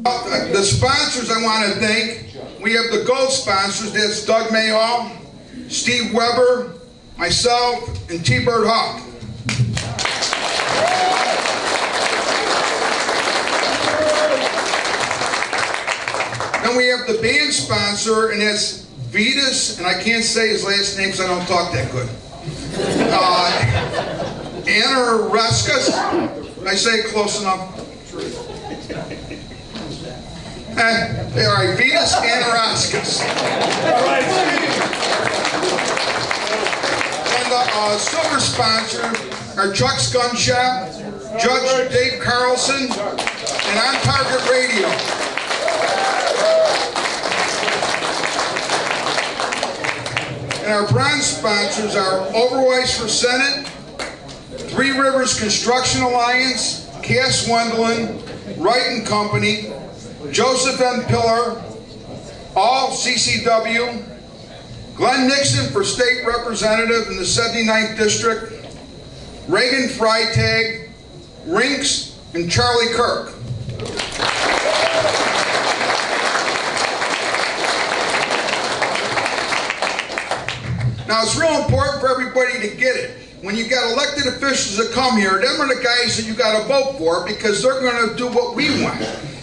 The sponsors I want to thank, we have the gold sponsors, that's Doug Mayall, Steve Weber, myself, and T-Bird Hawk. Then we have the band sponsor, and that's Vitas, and I can't say his last name because I don't talk that good. Anaraskas, did I say it close enough? All right, Vitas Anaraskas. And the silver sponsor are Chuck's Gun Shop, Judge Dave Carlson, and On Target Radio. And our bronze sponsors are Overweiss for Senate, Three Rivers Construction Alliance, Cass Wendland, Wright & Company, Joseph M. Pillar, all CCW, Glenn Nixon for State Representative in the 79th District, Reagan Freitag, Rinks, and Charlie Kirk. Now it's real important for everybody to get it. When you got elected officials that come here, them are the guys that you got to vote for because they're going to do what we want.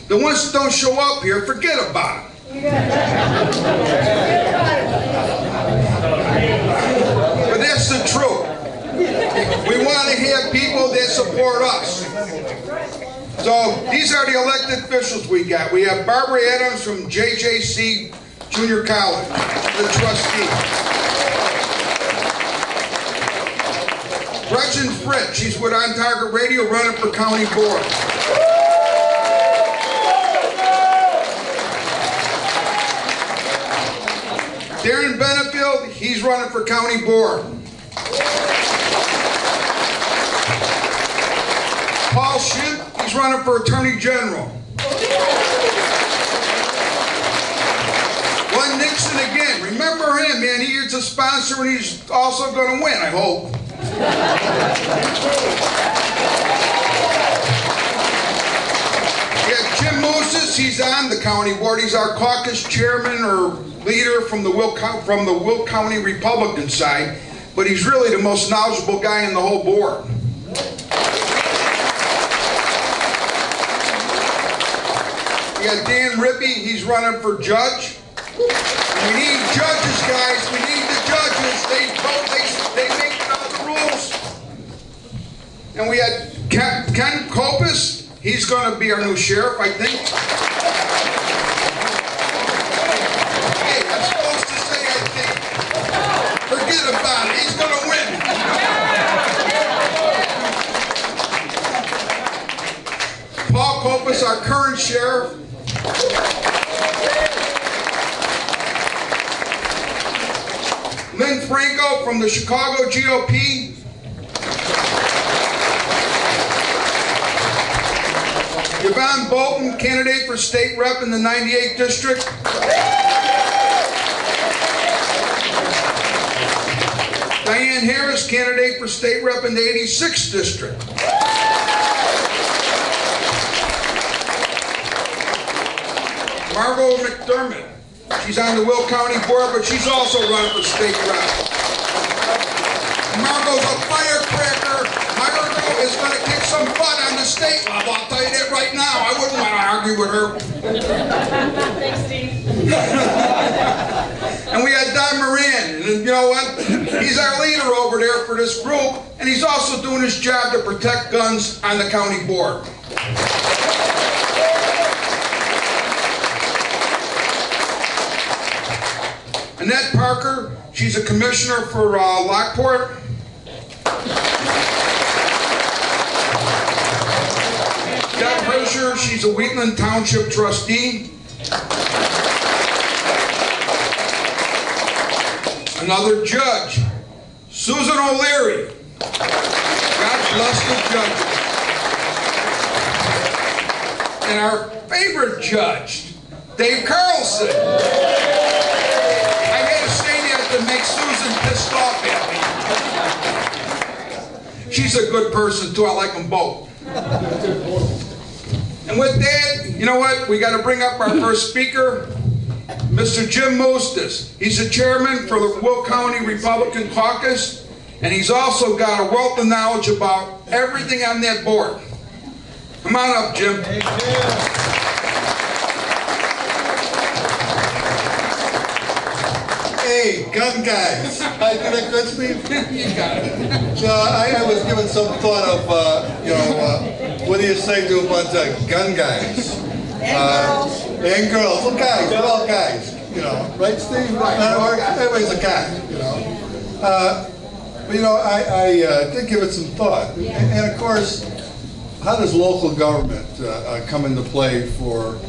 The ones that don't show up here, forget about it. But that's the truth. We want to have people that support us. So these are the elected officials we got. We have Barbara Adams from JJC Junior College, the trustee. Gretchen Fritz, she's with On Target Radio, running for county board. Darren Benefield, he's running for county board. Paul Schiff, he's running for attorney general. Glenn Nixon again, remember him, man, he is a sponsor and he's also going to win, I hope. Yeah, Jim Moses, he's on the county board. He's our caucus chairman or leader from the Will County Republican side, but he's really the most knowledgeable guy in the whole board. We got Dan Rippey, he's running for judge. We need judges, guys. We need the judges. They vote, they make the rules. And we had Ken Kopis. He's going to be our new sheriff, I think. Hey, I'm supposed to say I think. Forget about it. He's going to win. Paul Kopis, our current sheriff. Lynn Franco from the Chicago GOP. Yvonne Bolton, candidate for state rep in the 98th District. Diane Harris, candidate for state rep in the 86th District. Margot McDermott. She's on the Will County board, but she's also running for state rep. Margot's a firecracker. Margot is going to kick some butt on the state level. I'll tell you that right now. I wouldn't want to argue with her. Thanks, Steve. And we had Don Moran, and you know what? He's our leader over there for this group, and he's also doing his job to protect guns on the county board. Annette Parker, she's a commissioner for Lockport. Deb Hersher, she's a Wheatland Township trustee. Another judge, Susan O'Leary. God bless the judges. And our favorite judge, Dave Carlson. To make Susan pissed off at me. She's a good person too. I like them both. And with that, You know what? We got to bring up our first speaker, Mr. Jim Mostis. He's the chairman for the Will County Republican Caucus, and he's also got a wealth of knowledge about everything on that board. Come on up, Jim. Hey, gun guys. I think that good, Steve? You got it. So I was giving some thought of, what do you say to a bunch of gun guys? And girls. Well, guys. We're all guys. Right, Steve? Everybody's a guy, But, I did give it some thought. And of course, how does local government come into play for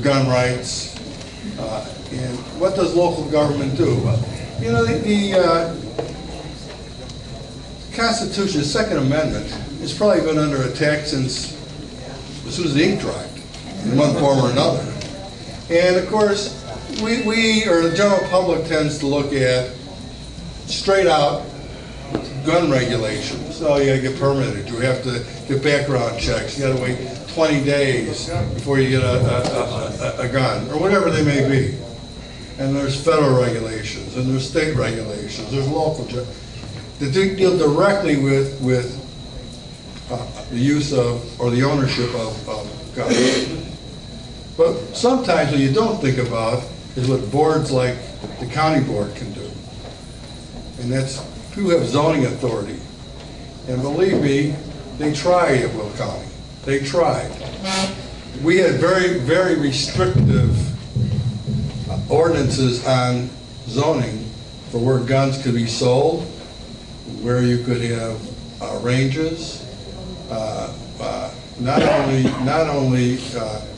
gun rights? And what does local government do? The Constitution, the Second Amendment, has probably been under attack since as soon as the ink dried, in one form or another. And of course, we or the general public tends to look at straight out gun regulations. So you gotta get permitted, you have to get background checks, you gotta wait 20 days before you get a gun, or whatever they may be. And there's federal regulations, and there's state regulations, there's local that deal directly with the use of, or the ownership of guns. But sometimes what you don't think about is what boards like the county board can do. And that's who have zoning authority. And believe me, they tried at Will County. They tried. We had very, very restrictive ordinances on zoning for where guns could be sold, where you could have ranges, not only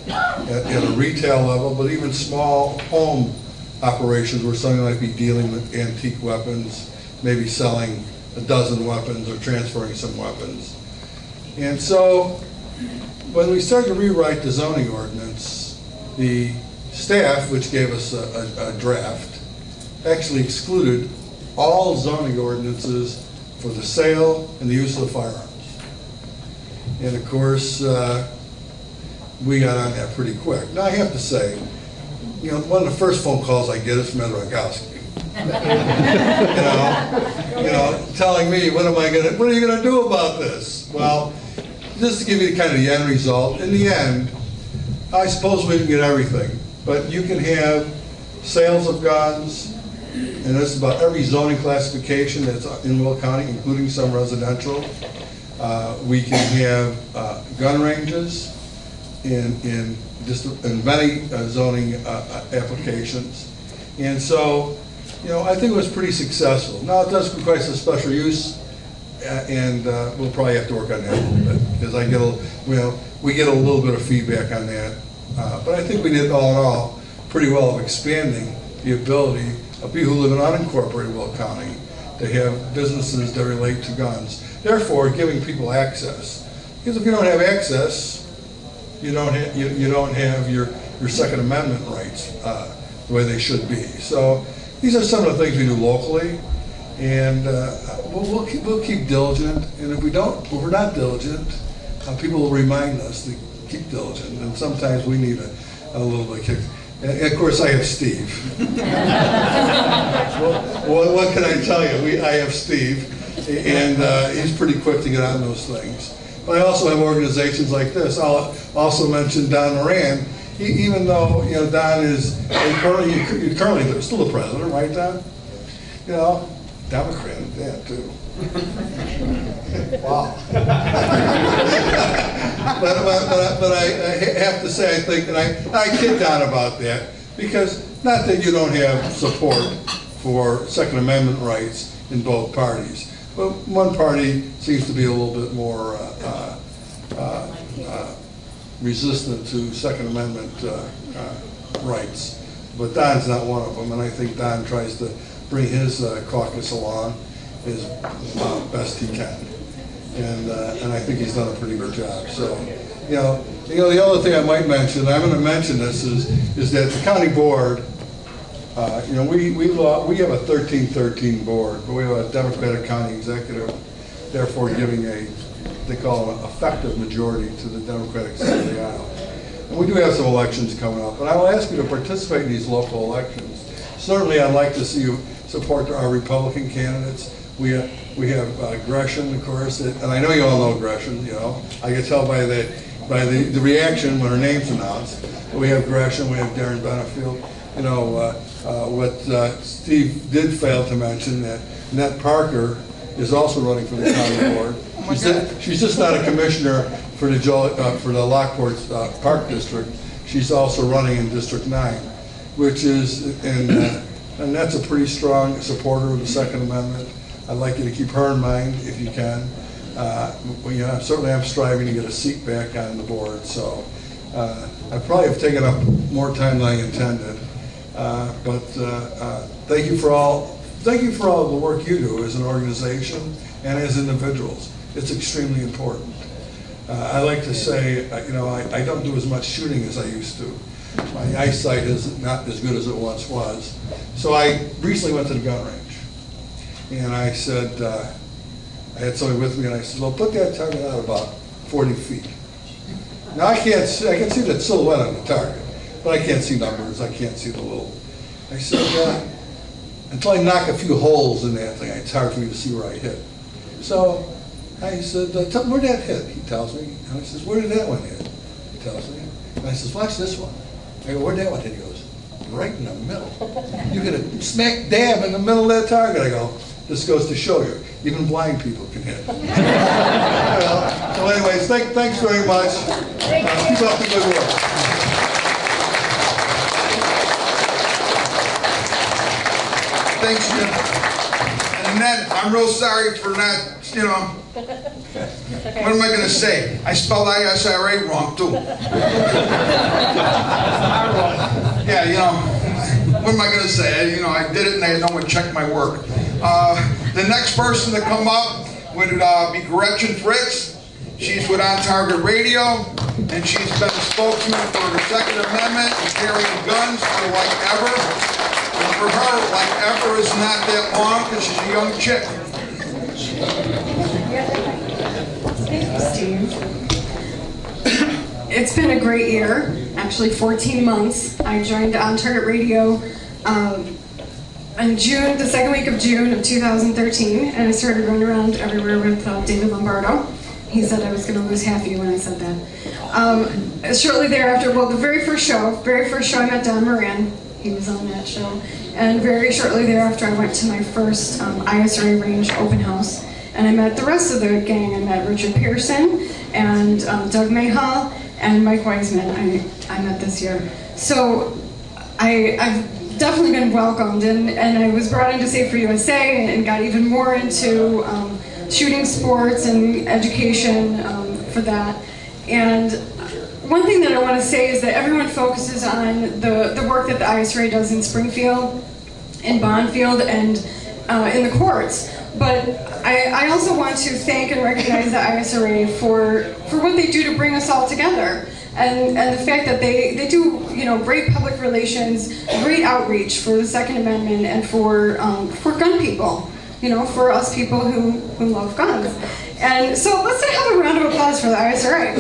at a retail level, but even small home operations where somebody might be dealing with antique weapons, maybe selling a dozen weapons or transferring some weapons. And so when we started to rewrite the zoning ordinance, the staff, which gave us a draft, actually excluded all zoning ordinances for the sale and the use of firearms. And of course, we got on that pretty quick. Now I have to say, one of the first phone calls I get is from Ed Rogowski. Telling me, what are you gonna do about this? Well, just to give you kind of the end result, in the end, I suppose we can get everything, but you can have sales of guns, and this is about every zoning classification that's in Will County, including some residential. We can have gun ranges in many zoning applications, and so I think it was pretty successful. Now it does require some special use, and we'll probably have to work on that a little bit because we get a little bit of feedback on that. But I think we did all in all pretty well of expanding the ability of people who live in unincorporated Will County to have businesses that relate to guns. Therefore, giving people access. Because if you don't have access, you don't have your Second Amendment rights the way they should be. So these are some of the things we do locally, and we'll keep diligent. And if we're not diligent, people will remind us to keep diligent. And sometimes we need a little bit of kick. And of course, I have Steve. Well, what can I tell you? I have Steve, and he's pretty quick to get on those things. But I also have organizations like this. I'll also mention Don Moran. Even though Don is currently still the president, right, Don? Democrat, yeah, too. Wow. but I have to say, I think, and I kid Don about that, because not that you don't have support for Second Amendment rights in both parties, but one party seems to be a little bit more resistant to Second Amendment rights. But Don's not one of them, and I think Don tries to bring his caucus along as best he can. And I think he's done a pretty good job. So, the other thing I might mention, I'm going to mention this, is that the county board, we have a 13-13 board, but we have a Democratic county executive, therefore giving they call an effective majority to the Democratic side of the aisle. And we do have some elections coming up, and I will ask you to participate in these local elections. Certainly, I'd like to see you support our Republican candidates. We have Gresham, of course, and I know you all know Gresham. You know, I can tell by the reaction when her name's announced. We have Gresham, we have Darren Benefield. You know, what Steve did fail to mention, that Annette Parker is also running for the county board. She's just not a commissioner for the Lockport Park District. She's also running in District 9, which is, and that's a pretty strong supporter of the Second Amendment. I'd like you to keep her in mind if you can. Certainly I'm striving to get a seat back on the board, so I probably have taken up more time than I intended. But thank you for all the work you do as an organization and as individuals. It's extremely important. I like to say, I don't do as much shooting as I used to. My eyesight is not as good as it once was. So I recently went to the gun range, and I said, I had somebody with me, and I said, well, put that target out about 40 feet. Now I can see that silhouette on the target, but I can't see numbers. I can't see the little. I said, until I knock a few holes in that thing, it's hard for me to see where I hit. So I said, tell me where that hit. He tells me. And I says, where did that one hit? He tells me. And I says, watch this one. I go, where'd that one hit? He goes, right in the middle. You hit it smack dab in the middle of that target. I go, this goes to show you, even blind people can hit. Well, so anyways, thanks very much. Keep up the good work. Thanks, Jim. And then I'm real sorry for not, what am I going to say? I spelled ISRA wrong, too. Yeah, what am I going to say? I did it and I had no one check my work. The next person to come up would be Gretchen Fritz. She's with On Target Radio, and she's been a spokesman for the Second Amendment and carrying guns for like ever. And for her, like ever is not that long because she's a young chick. Steve. It's been a great year, actually 14 months. I joined On Target Radio in June, the second week of June of 2013, and I started running around everywhere with David Lombardo. He said I was going to lose half of you when I said that. Shortly thereafter, well, the very first show I met Don Moran. He was on that show. And very shortly thereafter, I went to my first ISRA range open house. And I met the rest of the gang. I met Richard Pearson and Doug Mayhall and Mike Weisman I met this year. So I've definitely been welcomed, and I was brought into Save for USA and got even more into shooting sports and education for that. And one thing that I want to say is that everyone focuses on the work that the ISRA does in Springfield, in Bondfield, and in the courts. But I also want to thank and recognize the ISRA for what they do to bring us all together. And the fact that they do, great public relations, great outreach for the Second Amendment and for gun people, for us people who love guns. And so let's have a round of applause for the ISRA.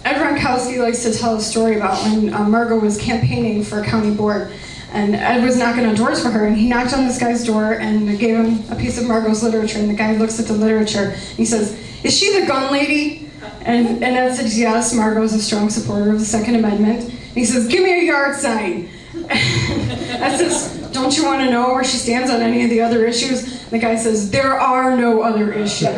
Ed Ronkowski likes to tell a story about when Margot was campaigning for a county board. And Ed was knocking on doors for her, and he knocked on this guy's door and gave him a piece of Margot's literature, and the guy looks at the literature, and he says, "Is she the gun lady?" And Ed says, "Yes, Margot's a strong supporter of the Second Amendment." And he says, "Give me a yard sign." Ed says, "Don't you want to know where she stands on any of the other issues?" And the guy says, "There are no other issues."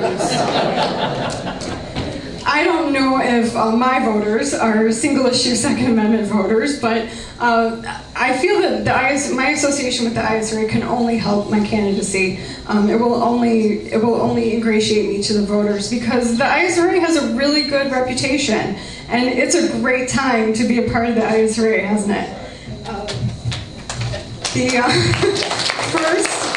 I don't know if my voters are single-issue Second Amendment voters, but I feel that my association with the ISRA can only help my candidacy. It will only ingratiate me to the voters because the ISRA has a really good reputation, and it's a great time to be a part of the ISRA, hasn't it?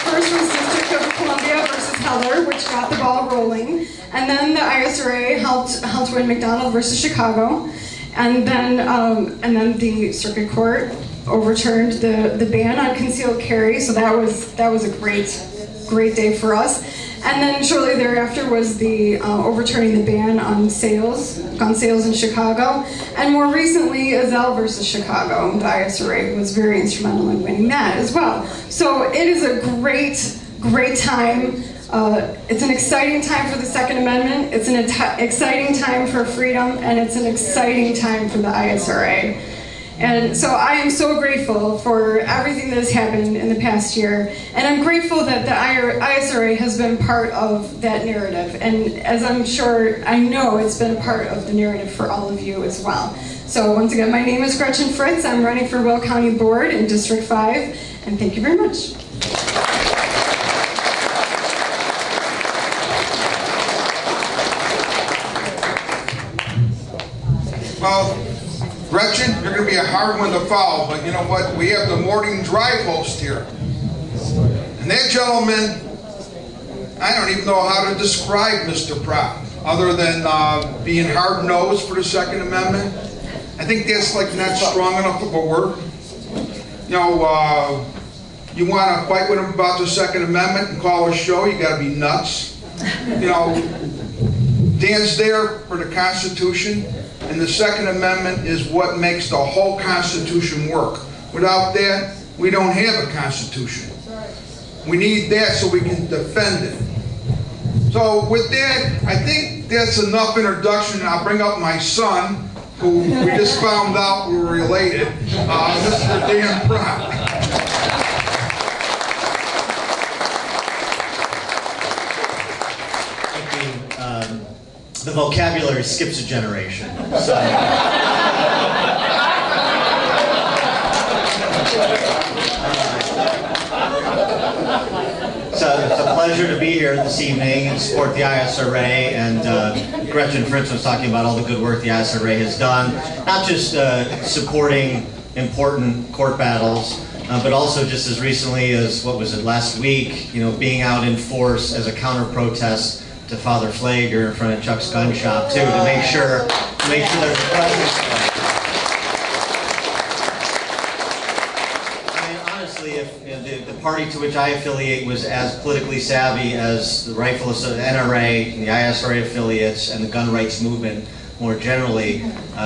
First was District of Columbia versus Heller, which got the ball rolling, and then the ISRA helped win McDonald versus Chicago, and then the Circuit Court overturned the ban on concealed carry, so that was a great great day for us. And then shortly thereafter was the overturning the ban on gun sales in Chicago. And more recently, Azell versus Chicago. The ISRA was very instrumental in winning that as well. So it is a great time. It's an exciting time for the Second Amendment. It's an exciting time for freedom, and it's an exciting time for the ISRA. And so I am so grateful for everything that has happened in the past year, and I'm grateful that the ISRA has been part of that narrative, and as I know it's been a part of the narrative for all of you as well. So once again, my name is Gretchen Fritz. I'm running for Will County Board in District 5, and thank you very much. Well, Gretchen, you're going to be a hard one to follow, but you know what? We have the morning drive host here. And that gentleman, I don't even know how to describe Mr. Proft, other than being hard-nosed for the Second Amendment. I think that's like not strong enough of a word. You know, you want to fight with him about the Second Amendment and call a show, you got to be nuts. You know, Dan's there for the Constitution. And the Second Amendment is what makes the whole Constitution work. Without that, we don't have a Constitution. We need that so we can defend it. So with that, I think that's enough introduction. I'll bring up my son, who we just found out we were related, Mr. Dan Proft. The vocabulary skips a generation. So, it's a pleasure to be here this evening and support the ISRA. And Gretchen Fritz was talking about all the good work the ISRA has done, not just supporting important court battles, but also just as recently as, what was it, last week, you know, being out in force as a counter-protest to Father Flager in front of Chuck's gun shop too, to make sure there's a presence. I mean, honestly, if the party to which I affiliate was as politically savvy as the Rifleists of the NRA and the ISRA affiliates and the gun rights movement more generally,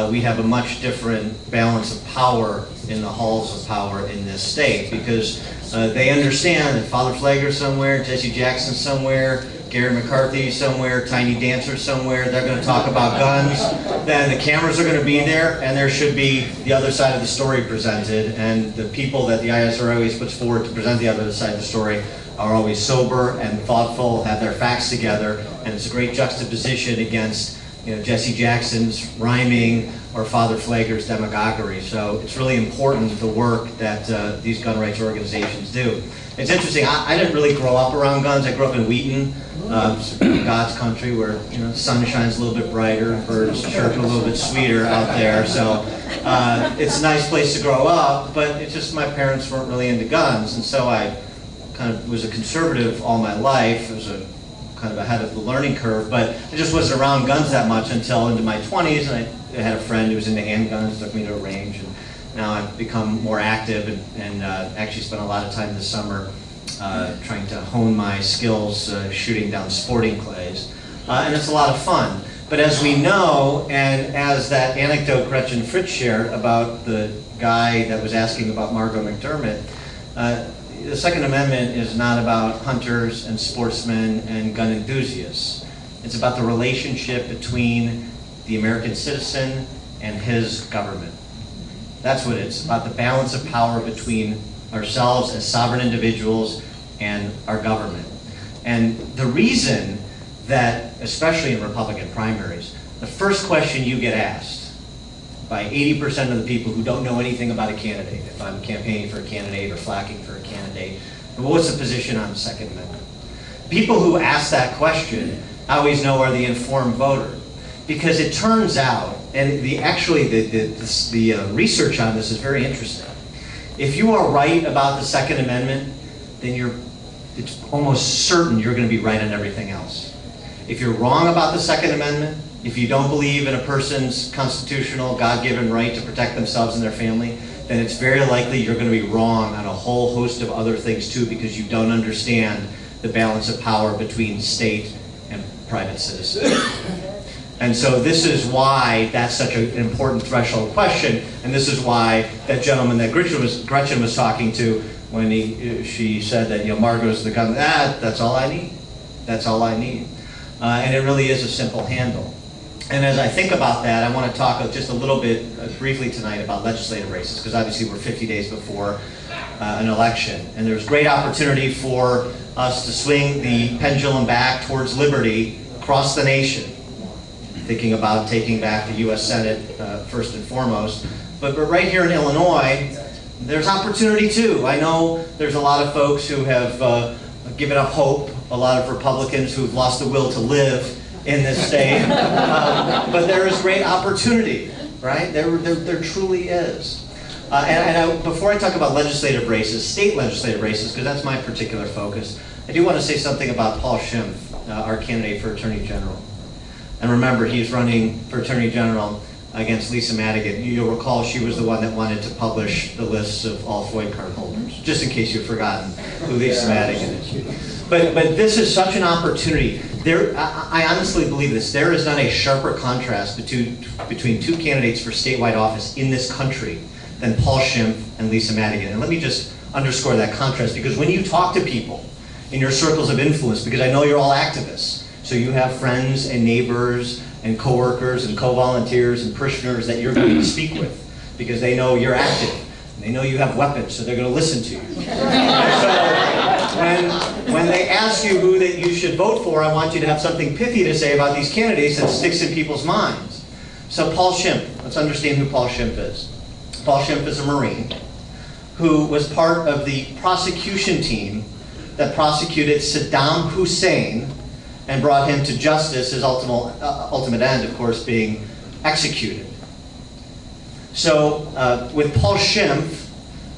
we have a much different balance of power in the halls of power in this state, because they understand that Father Flager somewhere, Jesse Jackson somewhere, Gary McCarthy somewhere, Tiny Dancer somewhere, they're going to talk about guns, then the cameras are going to be there, and there should be the other side of the story presented, and the people that the ISRA always puts forward to present the other side of the story are always sober and thoughtful, have their facts together, and it's a great juxtaposition against, you know, Jesse Jackson's rhyming or Father Flager's demagoguery. So it's really important, the work that these gun rights organizations do. It's interesting, I didn't really grow up around guns. I grew up in Wheaton, God's country, where, you know, the sun shines a little bit brighter, birds chirp a little bit sweeter out there. So it's a nice place to grow up, but it's just my parents weren't really into guns, and so I kind of was a conservative all my life. It was kind of ahead of the learning curve, but I just wasn't around guns that much until into my 20s, and I had a friend who was into handguns, took me to a range, and now I've become more active and actually spent a lot of time this summer trying to hone my skills shooting down sporting clays. And it's a lot of fun. But as we know, and as that anecdote Gretchen Fritz shared about the guy that was asking about Margot McDermott, the Second Amendment is not about hunters and sportsmen and gun enthusiasts. It's about the relationship between the American citizen and his government. That's what it's about, the balance of power between ourselves as sovereign individuals and our government. And the reason that, especially in Republican primaries, the first question you get asked by 80% of the people who don't know anything about a candidate, if I'm campaigning for a candidate or flacking for a candidate, what's the position on the Second Amendment? People who ask that question I always know are the informed voter. Because it turns out, and the research on this is very interesting. If you are right about the Second Amendment, then it's almost certain you're going to be right on everything else. If you're wrong about the Second Amendment, if you don't believe in a person's constitutional, God-given right to protect themselves and their family, then it's very likely you're going to be wrong on a whole host of other things too, because you don't understand the balance of power between state and private citizens. And so this is why that's such an important threshold question, and this is why that gentleman that Gretchen was talking to when she said that, you know, Margot's the gun, that's all I need. That's all I need. And it really is a simple handle. And as I think about that, I want to talk just a little bit briefly tonight about legislative races, because obviously we're 50 days before an election. And there's great opportunity for us to swing the pendulum back towards liberty across the nation, thinking about taking back the U.S. Senate first and foremost. But right here in Illinois, there's opportunity too. I know there's a lot of folks who have given up hope, a lot of Republicans who've lost the will to live in this state. But there is great opportunity, right? There truly is. Before I talk about legislative races, state legislative races, because that's my particular focus, I do want to say something about Paul Schimpf, our candidate for Attorney General. And remember, he's running for Attorney General against Lisa Madigan. You'll recall she was the one that wanted to publish the lists of all FOID card holders, just in case you've forgotten who Lisa Madigan is. But this is such an opportunity. I honestly believe this. There is not a sharper contrast between two candidates for statewide office in this country than Paul Schimpf and Lisa Madigan. And let me just underscore that contrast, because when you talk to people in your circles of influence, because I know you're all activists, so you have friends and neighbors and coworkers and co-volunteers and parishioners that you're going to speak with, because they know you're active. And they know you have weapons, so they're going to listen to you. So when they ask you who that you should vote for, I want you to have something pithy to say about these candidates that sticks in people's minds. So Paul Schimpf, let's understand who Paul Schimpf is. Paul Schimpf is a Marine who was part of the prosecution team that prosecuted Saddam Hussein and brought him to justice, his ultimate end, of course, being executed. So with Paul Schimpf,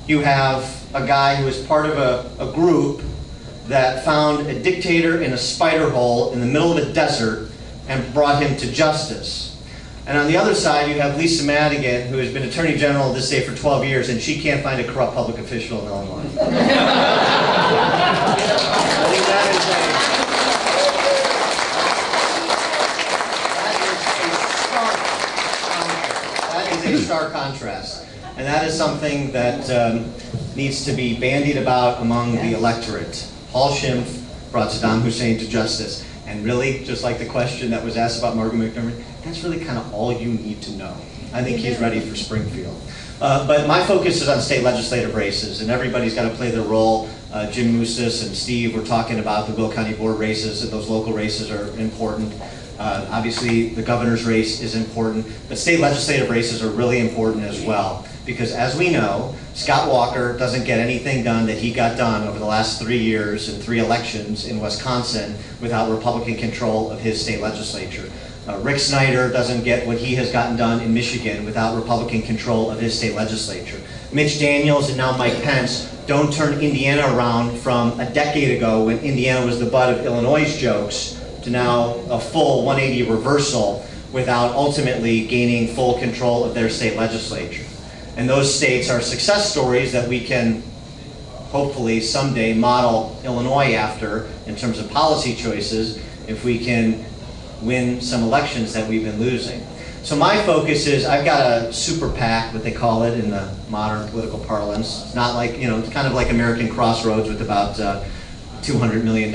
you have a guy who is part of a group that found a dictator in a spider hole in the middle of a desert and brought him to justice. And on the other side, you have Lisa Madigan, who has been Attorney General of this state for 12 years, and she can't find a corrupt public official in Illinois. I think that is a stark contrast. And that is something that needs to be bandied about among the electorate. Paul Schimpf brought Saddam Hussein to justice. And really, just like the question that was asked about Margaret McDermott, that's really kind of all you need to know. I think he's ready for Springfield. But my focus is on state legislative races, and everybody's got to play their role. Jim Moussis and Steve were talking about the Will County Board races, and those local races are important. Obviously, the governor's race is important, but state legislative races are really important as well. Because as we know, Scott Walker doesn't get anything done that he got done over the last 3 years and 3 elections in Wisconsin without Republican control of his state legislature. Rick Snyder doesn't get what he has gotten done in Michigan without Republican control of his state legislature. Mitch Daniels and now Mike Pence don't turn Indiana around from a decade ago when Indiana was the butt of Illinois' jokes to now a full 180 reversal without ultimately gaining full control of their state legislature. And those states are success stories that we can hopefully someday model Illinois after in terms of policy choices if we can win some elections that we've been losing. So my focus is, I've got a super PAC, what they call it in the modern political parlance. It's not like, you know, it's kind of like American Crossroads with about $200 million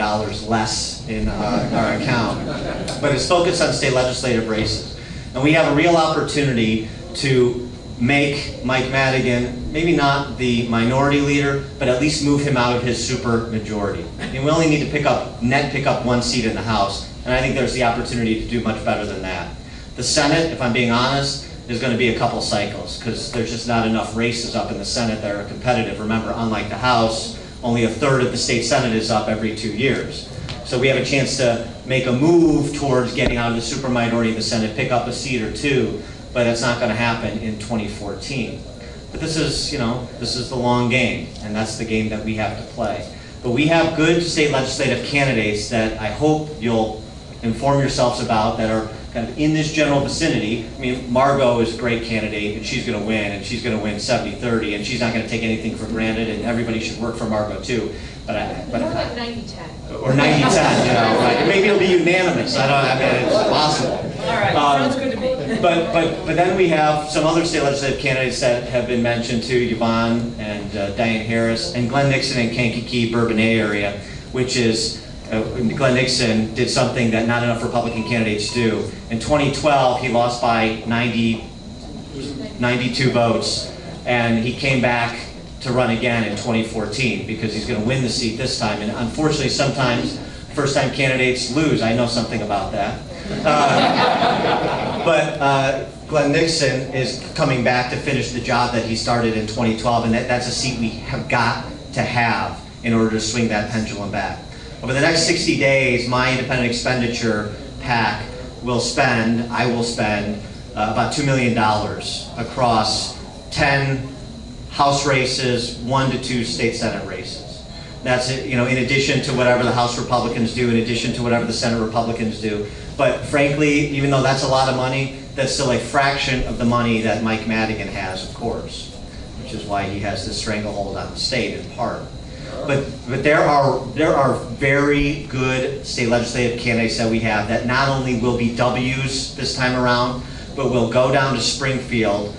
less in our account. But it's focused on state legislative races. And we have a real opportunity to make Mike Madigan, maybe not the minority leader, but at least move him out of his super majority. And we only need to pick up 1 seat in the House, and I think there's the opportunity to do much better than that. The Senate, if I'm being honest, is going to be a couple cycles, because there's just not enough races up in the Senate that are competitive. Remember, unlike the House, only 1/3 of the state Senate is up every 2 years. So we have a chance to make a move towards getting out of the super minority of the Senate, pick up a seat or 2, but it's not going to happen in 2014. But this is, you know, this is the long game, and that's the game that we have to play. But we have good state legislative candidates that I hope you'll inform yourselves about, that are kind of in this general vicinity. I mean, Margot is a great candidate, and she's going to win, and she's going to win 70-30, and she's not going to take anything for granted, and everybody should work for Margot too. What about 90-10? Or 90-10, you know, right? Maybe it'll be unanimous. I mean, it's possible. All right, sounds good to me. But then we have some other state legislative candidates that have been mentioned too, Yvonne and Diane Harris, and Glenn Nixon in Kankakee, Bourbonnais area, which is, Glenn Nixon did something that not enough Republican candidates do. In 2012, he lost by 92 votes, and he came back to run again in 2014 because he's going to win the seat this time. And unfortunately, sometimes first-time candidates lose. I know something about that. But Glenn Nixon is coming back to finish the job that he started in 2012, and that's a seat we have got to have in order to swing that pendulum back. Over the next 60 days, my independent expenditure PAC will spend, I will spend about $2 million across 10 House races, 1 to 2 state Senate races. That's it, you know, in addition to whatever the House Republicans do, in addition to whatever the Senate Republicans do. But frankly, even though that's a lot of money, that's still a fraction of the money that Mike Madigan has, of course, which is why he has this stranglehold on the state in part. But there are very good state legislative candidates that we have that not only will be W's this time around, but will go down to Springfield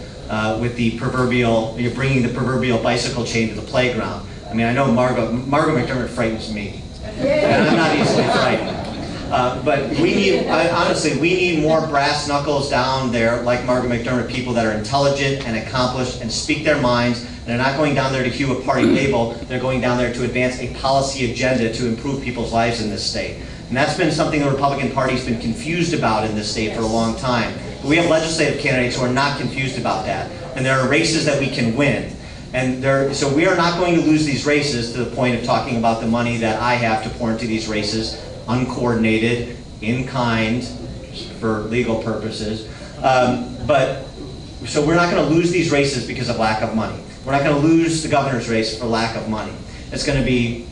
with the proverbial, you're bringing the proverbial bicycle chain to the playground. I mean, I know Margot McDermott frightens me, and I'm not easily frightened. But we need, honestly, we need more brass knuckles down there like Margot McDermott, people that are intelligent and accomplished and speak their minds. And they're not going down there to hew a party label, they're going down there to advance a policy agenda to improve people's lives in this state. And that's been something the Republican Party's been confused about in this state for a long time. But we have legislative candidates who are not confused about that. And there are races that we can win. And so we are not going to lose these races to the point of talking about the money that I have to pour into these races, uncoordinated, in kind, for legal purposes. So we're not going to lose these races because of lack of money. We're not going to lose the governor's race for lack of money. It's going to be,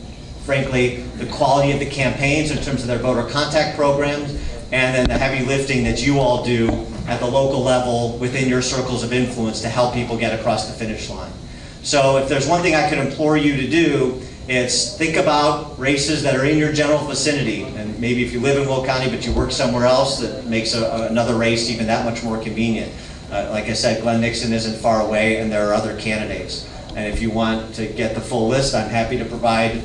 frankly, the quality of the campaigns in terms of their voter contact programs, and then the heavy lifting that you all do at the local level within your circles of influence to help people get across the finish line. So if there's one thing I could implore you to do, it's think about races that are in your general vicinity. And maybe if you live in Will County but you work somewhere else, that makes another race even that much more convenient. Like I said, Glenn Nixon isn't far away, and there are other candidates. And if you want to get the full list, I'm happy to provide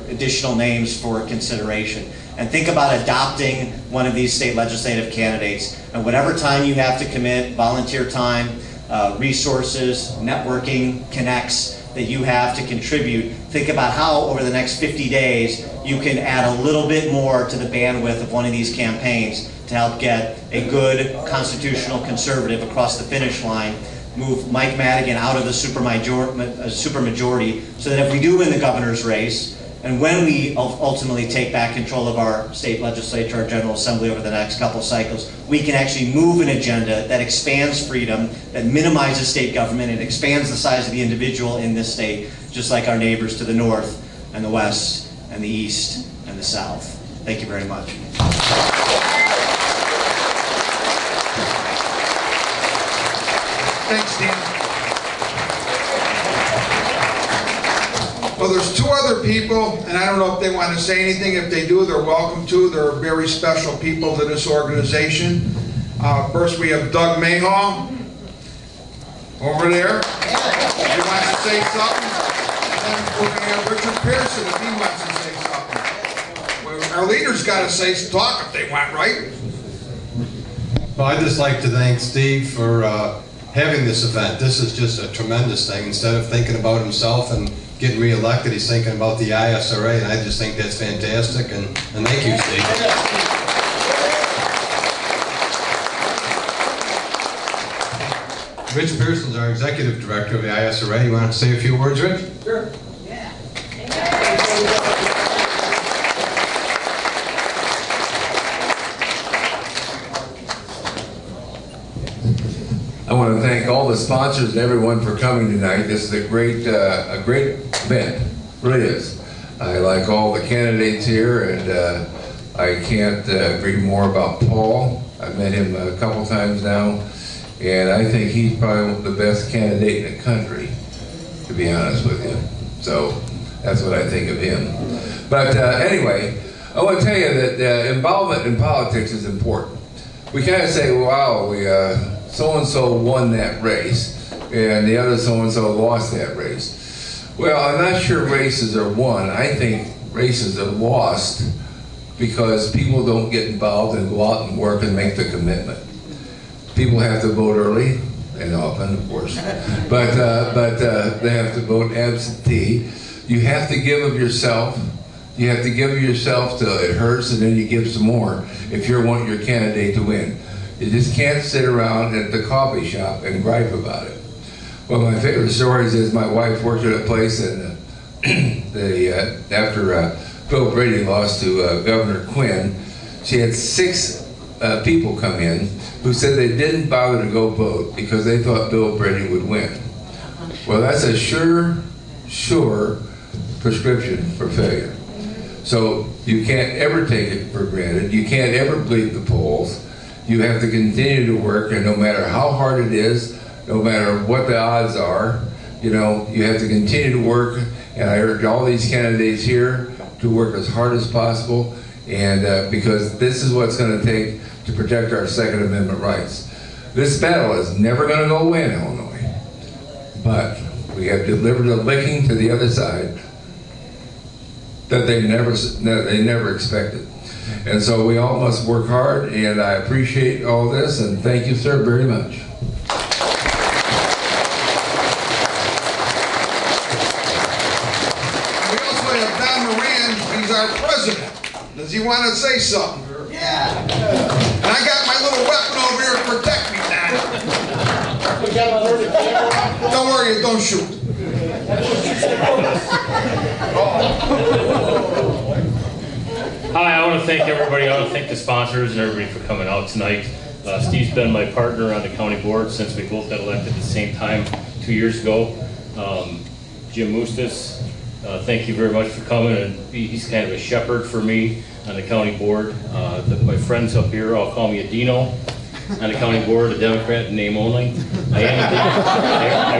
additional names for consideration. And think about adopting one of these state legislative candidates. And whatever time you have to commit, volunteer time, resources, networking, connects that you have to contribute, think about how over the next 50 days you can add a little bit more to the bandwidth of one of these campaigns to help get a good constitutional conservative across the finish line, move Mike Madigan out of the supermajority, so that if we do win the governor's race, and when we ultimately take back control of our state legislature, our General Assembly over the next couple cycles, we can actually move an agenda that expands freedom, that minimizes state government, and expands the size of the individual in this state, just like our neighbors to the north and the west and the east and the south. Thank you very much. Thanks, Dan. Well, there's two other people, and I don't know if they want to say anything. If they do, they're welcome to. They're very special people to this organization. First, we have Doug Mayhaw over there. He wants to say something. And then we're going to have Richard Pearson if he wants to say something. Well, our leaders got to talk if they want, right? Well, I'd just like to thank Steve for having this event. This is just a tremendous thing. Instead of thinking about himself and getting re-elected, he's thinking about the ISRA, and I just think that's fantastic, and thank you, Steve. Rich Pearson's our executive director of the ISRA. You want to say a few words, Rich? Sure. Yeah. I want to thank all the sponsors and everyone for coming tonight. This is a great event, really is. I like all the candidates here, and I can't agree more about Paul. I've met him a couple times now, and I think he's probably the best candidate in the country, to be honest with you. So that's what I think of him. But anyway, I want to tell you that involvement in politics is important. We kind of say, wow, so-and-so won that race, and the other so-and-so lost that race. Well, I'm not sure races are won. I think races are lost because people don't get involved and go out and work and make the commitment. People have to vote early, and often, of course, but they have to vote absentee. You have to give of yourself. You have to give of yourself till it hurts, and then you give some more if you want your candidate to win. You just can't sit around at the coffee shop and gripe about it. One of my favorite stories is my wife worked at a place, and after Bill Brady lost to Governor Quinn, she had 6 people come in who said they didn't bother to go vote because they thought Bill Brady would win. Well, that's a sure prescription for failure. So you can't ever take it for granted. You can't ever believe the polls. You have to continue to work, and no matter how hard it is, no matter what the odds are, you have to continue to work. And I urge all these candidates here to work as hard as possible, and because this is what's going to take to protect our Second Amendment rights. This battle is never going to go away in Illinois, but we have delivered a licking to the other side that they never expected. And so we all must work hard, and I appreciate all this, and thank you, sir, very much. We also have Don Moran, he's our president. Does he want to say something? Yeah. And I got my little weapon over here to protect me, Don. Don't worry, don't shoot. Hi, I want to thank everybody. I want to thank the sponsors and everybody for coming out tonight. Steve's been my partner on the county board since we both got elected at the same time 2 years ago. Jim Mustis, thank you very much for coming. And he's kind of a shepherd for me on the county board. My friends up here all call me a Dino on the county board, a Democrat in name only. I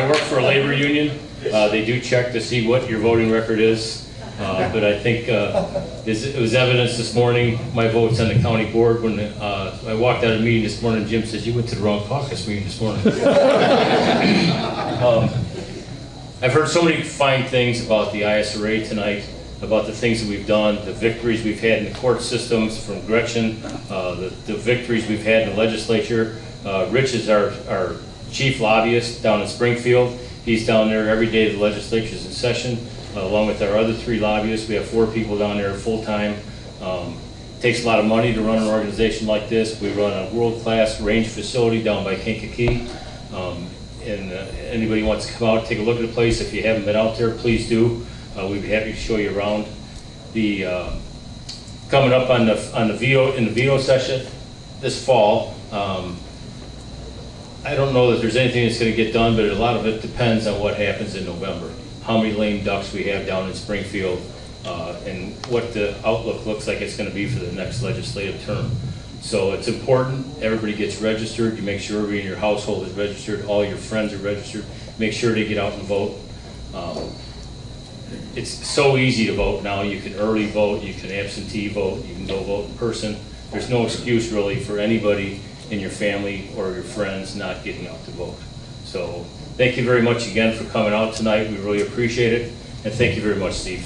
work for a labor union. They do check to see what your voting record is. But I think it was evidence this morning, my votes on the county board, when I walked out of the meeting this morning, Jim says, you went to the wrong caucus meeting this morning. I've heard so many fine things about the ISRA tonight, about the things that we've done, the victories we've had in the court systems from Gretchen, the victories we've had in the legislature. Rich is our chief lobbyist down in Springfield. He's down there every day the legislature's in session. Along with our other 3 lobbyists, we have 4 people down there full-time. Takes a lot of money to run an organization like this. We run a world-class range facility down by Kankakee. Anybody wants to come out, take a look at the place. If you haven't been out there, please do. We'd be happy to show you around. Coming up on the veto session this fall. I don't know that there's anything that's going to get done, but a lot of it depends on what happens in November. How many lame ducks we have down in Springfield, and what the outlook looks like it's going to be for the next legislative term. So it's important everybody gets registered. You make sure everybody in your household is registered, all your friends are registered. Make sure they get out and vote. It's so easy to vote now. You can early vote, you can absentee vote, you can go vote in person. There's no excuse really for anybody in your family or your friends not getting out to vote. So thank you very much again for coming out tonight. We really appreciate it. And thank you very much, Steve.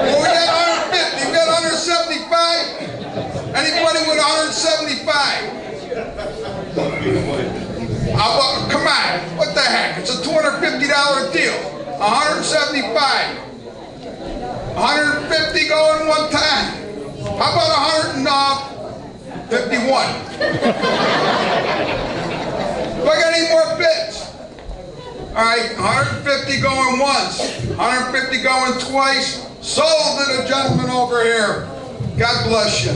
Well, we got 150, we got 175. Anybody with 175? Come on, what the heck? It's a $250 deal. 175. 150 going one time. How about 151? Do I got any more bids? All right, 150 going once, 150 going twice. Sold to the gentleman over here. God bless you.